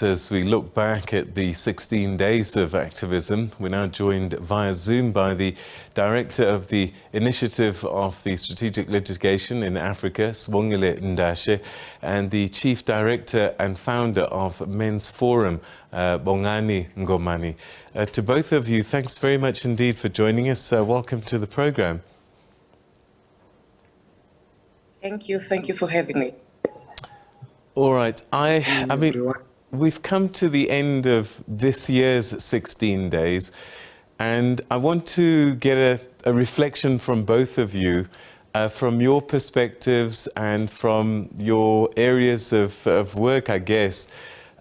As we look back at the 16 days of activism, we're now joined via Zoom by the Director of the Initiative of the Strategic Litigation in Africa, Sibongile Ndashe, and the Chief Director and Founder of Men's Forum, Bongani Ngomani. To both of you, thanks very much indeed for joining us. Welcome to the program. Thank you for having me. All right, I mean, we've come to the end of this year's 16 days, and I want to get a reflection from both of you, from your perspectives and from your areas of work, I guess,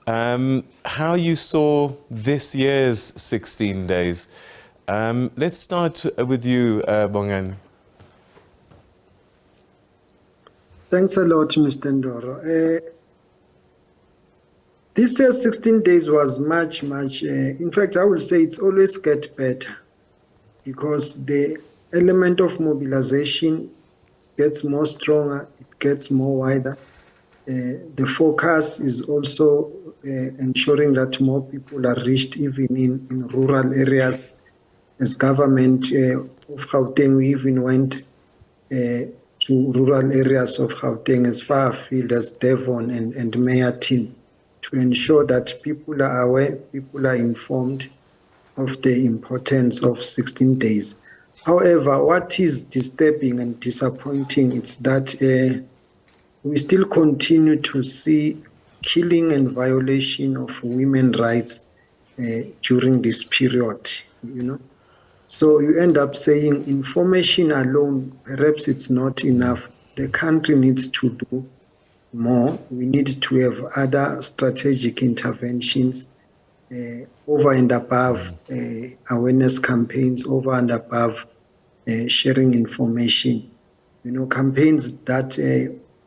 how you saw this year's 16 days. Let's start with you, Bongani. Thanks a lot, Mr. Ndoro. This year's 16 days was much, in fact, I will say it's always get better because the element of mobilization gets more stronger, it gets more wider. The focus is also ensuring that more people are reached even in rural areas. As government of Gauteng, we even went to rural areas of Gauteng as far afield as Devon and Meyatin, to ensure that people are aware, people are informed of the importance of 16 days. However, what is disturbing and disappointing is that we still continue to see killing and violation of women's rights during this period, you know. So you end up saying information alone, perhaps it's not enough. The country needs to do more. We need to have other strategic interventions over and above awareness campaigns, over and above sharing information. You know, campaigns that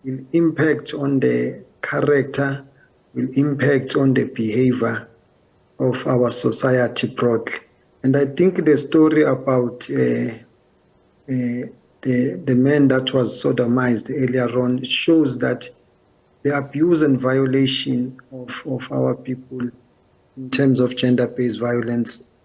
will impact on the character, will impact on the behavior of our society broadly. And I think the story about the man that was sodomized earlier on shows that the abuse and violation of our people in terms of gender-based violence,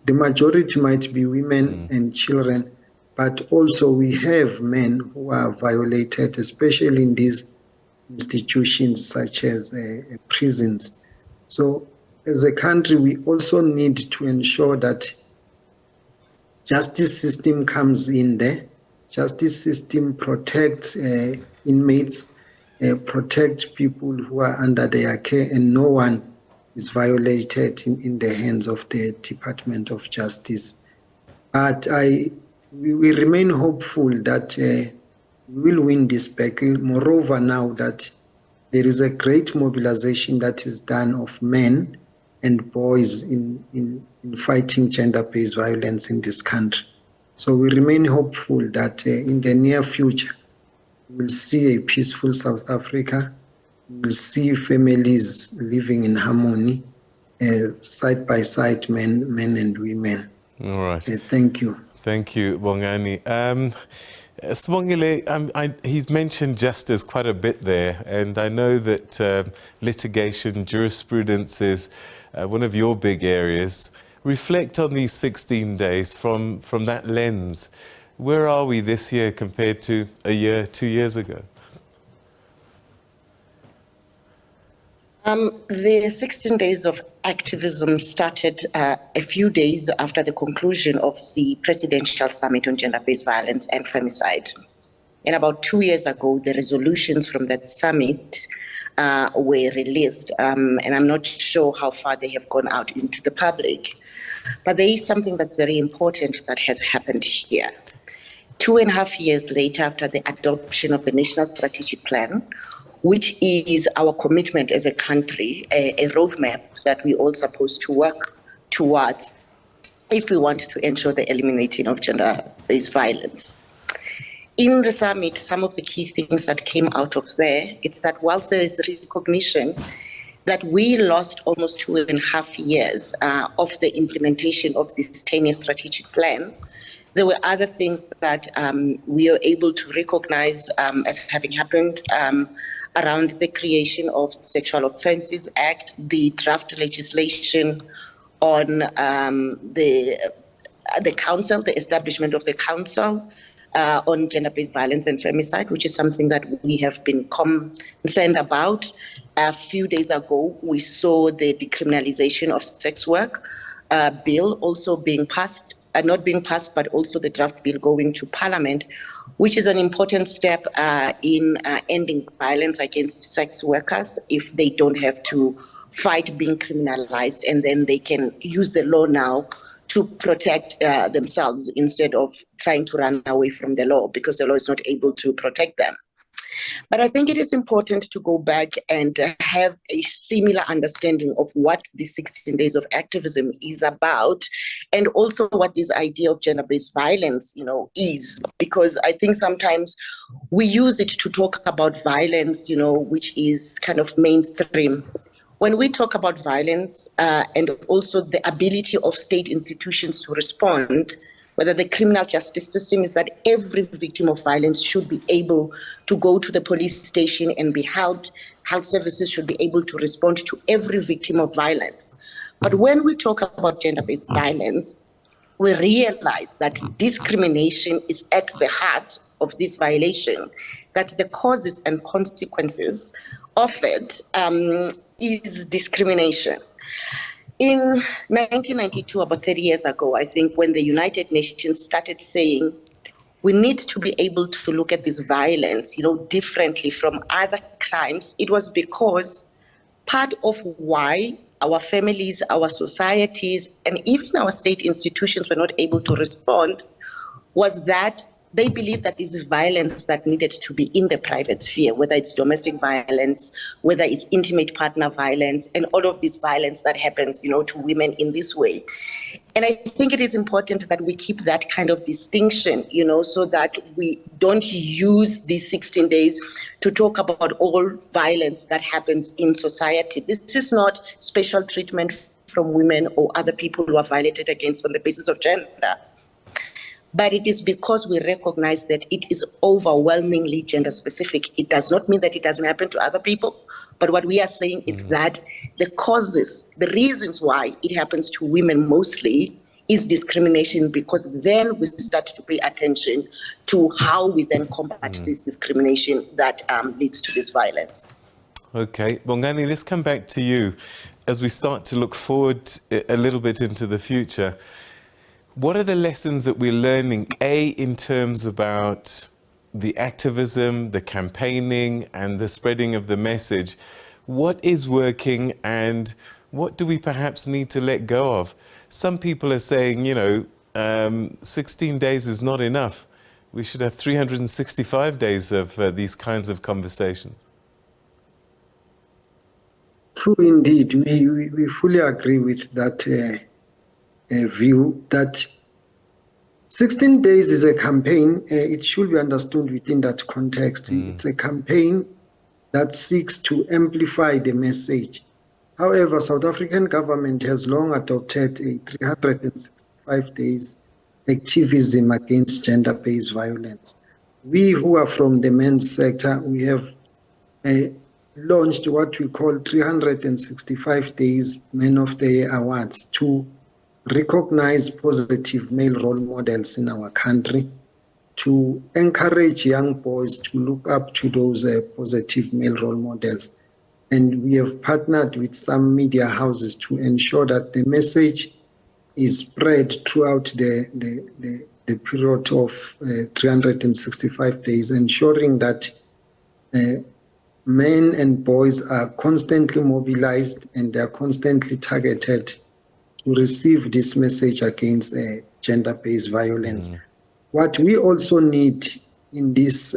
the majority might be women and children, but also we have men who are violated, especially in these institutions such as prisons. So as a country, we also need to ensure that justice system comes in there, justice system protects inmates, protect people who are under their care, and no one is violated in the hands of the Department of Justice. But we remain hopeful that we will win this battle. Moreover, now that there is a great mobilization that is done of men and boys in fighting gender-based violence in this country. So we remain hopeful that in the near future, we'll see a peaceful South Africa. We'll see families living in harmony, side by side, men and women. All right. Thank you. Thank you, Bongani. Sibongile, he's mentioned justice quite a bit there, and I know that litigation, jurisprudence is one of your big areas. Reflect on these 16 days from that lens. Where are we this year compared to a year, 2 years ago? The 16 days of activism started a few days after the conclusion of the Presidential Summit on Gender-Based Violence and Femicide. And about 2 years ago, the resolutions from that summit were released. And I'm not sure how far they have gone out into the public. But there is something that's very important that has happened here. 2.5 years later, after the adoption of the National Strategic Plan, which is our commitment as a country, a roadmap that we all supposed to work towards if we want to ensure the eliminating of gender-based violence. In the summit, some of the key things that came out of there, it's that whilst there is recognition that we lost almost 2.5 years of the implementation of this 10-year strategic plan, There were other things that we are able to recognize as having happened around the creation of Sexual Offences Act, the draft legislation on the council, the establishment of the council on gender-based violence and femicide, which is something that we have been concerned about. A few days ago, we saw the decriminalization of sex work bill also being passed, not being passed, but also the draft bill going to Parliament, which is an important step in ending violence against sex workers if they don't have to fight being criminalized, and then they can use the law now to protect themselves instead of trying to run away from the law because the law is not able to protect them. But I think it is important to go back and have a similar understanding of what the 16 days of activism is about, and also what this idea of gender-based violence, is. Because I think sometimes we use it to talk about violence, which is kind of mainstream. When we talk about violence and also the ability of state institutions to respond, whether the criminal justice system is that every victim of violence should be able to go to the police station and be helped. Health services should be able to respond to every victim of violence. But when we talk about gender-based violence, we realize that discrimination is at the heart of this violation, that the causes and consequences of it is discrimination. In 1992, about 30 years ago, I think, when the United Nations started saying we need to be able to look at this violence, differently from other crimes, it was because part of why our families, our societies, and even our state institutions were not able to respond was that they believed that this is violence that needed to be in the private sphere, whether it's domestic violence, whether it's intimate partner violence, and all of this violence that happens, to women in this way. And I think it is important that we keep that kind of distinction, so that we don't use these 16 days to talk about all violence that happens in society. This is not special treatment from women or other people who are violated against on the basis of gender. But it is because we recognize that it is overwhelmingly gender specific. It does not mean that it doesn't happen to other people. But what we are saying is that the causes, the reasons why it happens to women mostly is discrimination, because then we start to pay attention to how we then combat this discrimination that leads to this violence. Okay, Bongani, let's come back to you as we start to look forward a little bit into the future. What are the lessons that we're learning, in terms about the activism, the campaigning, and the spreading of the message? What is working, and what do we perhaps need to let go of? Some people are saying, 16 days is not enough. We should have 365 days of these kinds of conversations. True indeed. We fully agree with that view that 16 days is a campaign. It should be understood within that context. It's a campaign that seeks to amplify the message. However, South African government has long adopted a 365 days activism against gender-based violence. We who are from the men's sector, we have launched what we call 365 days Men of the Year Awards to recognize positive male role models in our country, to encourage young boys to look up to those positive male role models. And we have partnered with some media houses to ensure that the message is spread throughout the period of 365 days, ensuring that men and boys are constantly mobilized and they are constantly targeted to receive this message against gender-based violence. What we also need in this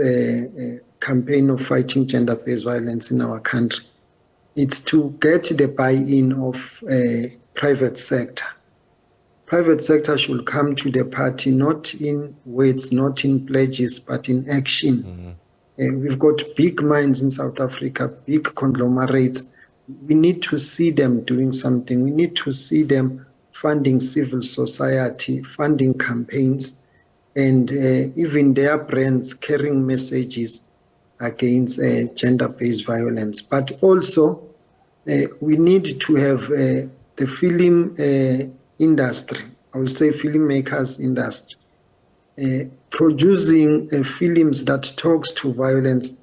campaign of fighting gender-based violence in our country, it's to get the buy-in of private sector. Private sector should come to the party, not in words, not in pledges, but in action. We've got big minds in South Africa, big conglomerates. We need to see them doing something. We need to see them funding civil society, funding campaigns, and even their brands carrying messages against gender-based violence. But also, we need to have the film industry, I will say filmmakers industry, producing films that talks to violence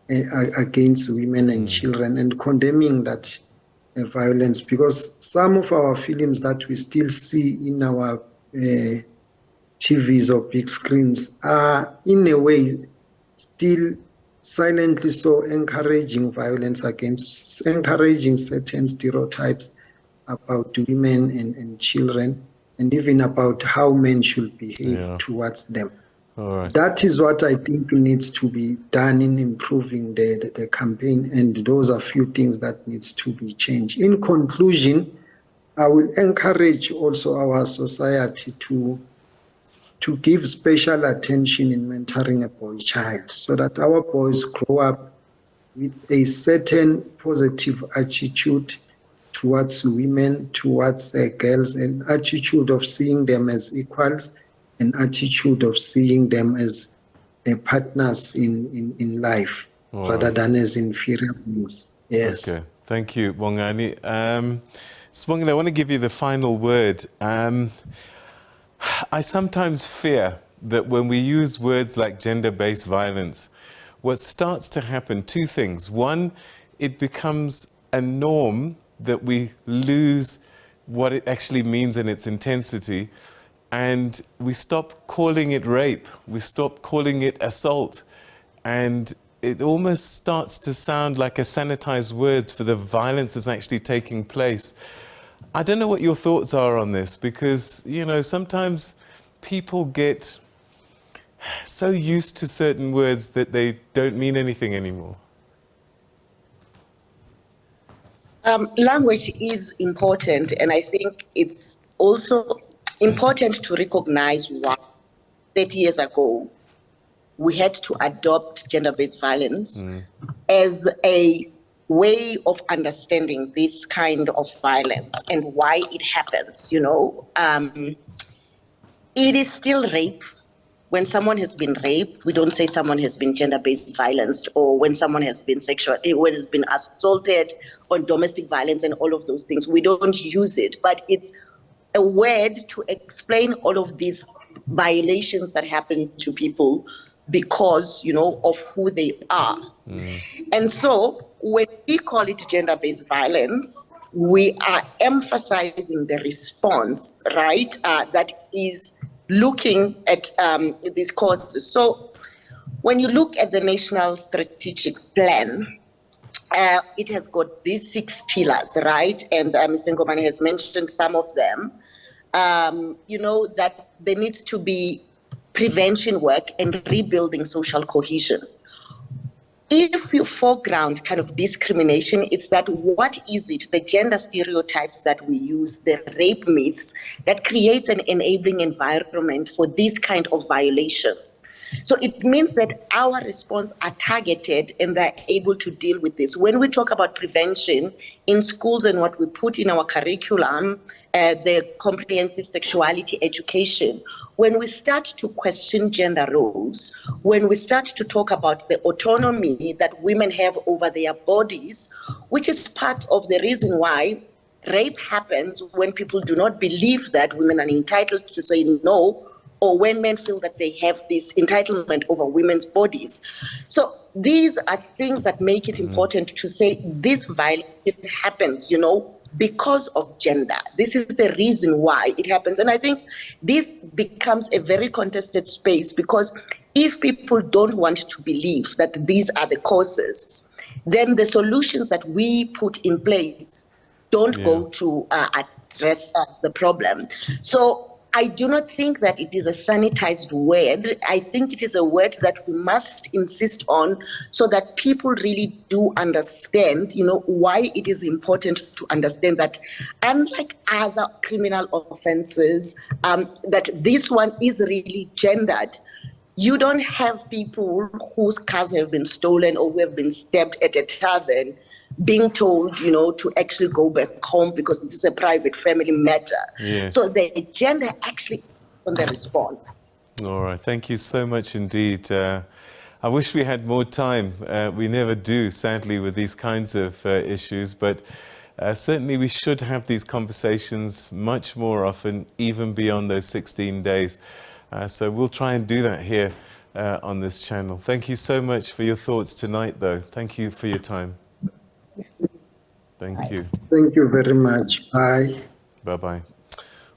against women and children and condemning that violence, because some of our films that we still see in our TVs or big screens are in a way still silently so encouraging violence against, encouraging certain stereotypes about women and children, and even about how men should behave towards them. All right. That is what I think needs to be done in improving the campaign, and those are few things that needs to be changed. In conclusion, I will encourage also our society to give special attention in mentoring a boy child, so that our boys grow up with a certain positive attitude towards women, towards girls, an attitude of seeing them as equals, an attitude of seeing them as partners in life, rather than as inferior beings. Yes. Okay. Thank you, Bongani. Sibongile, I want to give you the final word. I sometimes fear that when we use words like gender-based violence, what starts to happen, two things. One, it becomes a norm that we lose what it actually means in its intensity, and we stop calling it rape, we stop calling it assault, and it almost starts to sound like a sanitized word for the violence that's actually taking place. I don't know what your thoughts are on this, because, you know, sometimes people get so used to certain words that they don't mean anything anymore. Language is important, and I think it's also important to recognize why 30 years ago we had to adopt gender-based violence as a way of understanding this kind of violence and why it happens. You know, it is still rape. When someone has been raped, we don't say someone has been gender-based violence, or when someone has been when has been assaulted, or domestic violence and all of those things. We don't use it, but it's a word to explain all of these violations that happen to people because, you know, of who they are. And so when we call it gender-based violence, we are emphasizing the response, right, that is looking at these causes. So when you look at the National Strategic Plan, it has got these 6 pillars, right? And Mr. Ngomani has mentioned some of them. You know, that there needs to be prevention work and rebuilding social cohesion. If you foreground kind of discrimination, it's that what is it, the gender stereotypes that we use, the rape myths, that creates an enabling environment for these kind of violations. So it means that our response are targeted and they're able to deal with this. When we talk about prevention in schools and what we put in our curriculum, the comprehensive sexuality education, when we start to question gender roles, when we start to talk about the autonomy that women have over their bodies, which is part of the reason why rape happens when people do not believe that women are entitled to say no, or when men feel that they have this entitlement over women's bodies. So these are things that make it important to say this violence happens, you know, because of gender. This is the reason why it happens. And I think this becomes a very contested space, because if people don't want to believe that these are the causes, then the solutions that we put in place don't go to address the problem. So I do not think that it is a sanitized word. I think it is a word that we must insist on, so that people really do understand, you know, why it is important to understand that unlike other criminal offenses, that this one is really gendered. You don't have people whose cars have been stolen or who have been stabbed at a tavern being told, you know, to actually go back home because this is a private family matter. Yes. So the gender actually on the response. All right, thank you so much indeed. I wish we had more time. We never do, sadly, with these kinds of issues, but certainly we should have these conversations much more often, even beyond those 16 days. So we'll try and do that here on this channel. Thank you so much for your thoughts tonight, though. Thank you for your time. Thank you. Thank you very much. Bye. Bye-bye.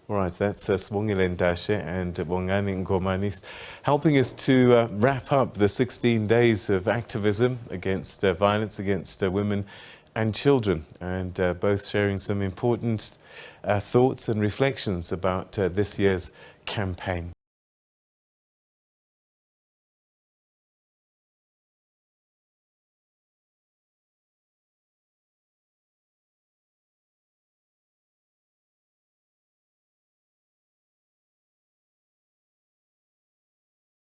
All right, that's Sibongile Ndashe and Bongani Ngomani helping us to wrap up the 16 days of activism against violence against women and children, and both sharing some important thoughts and reflections about this year's campaign.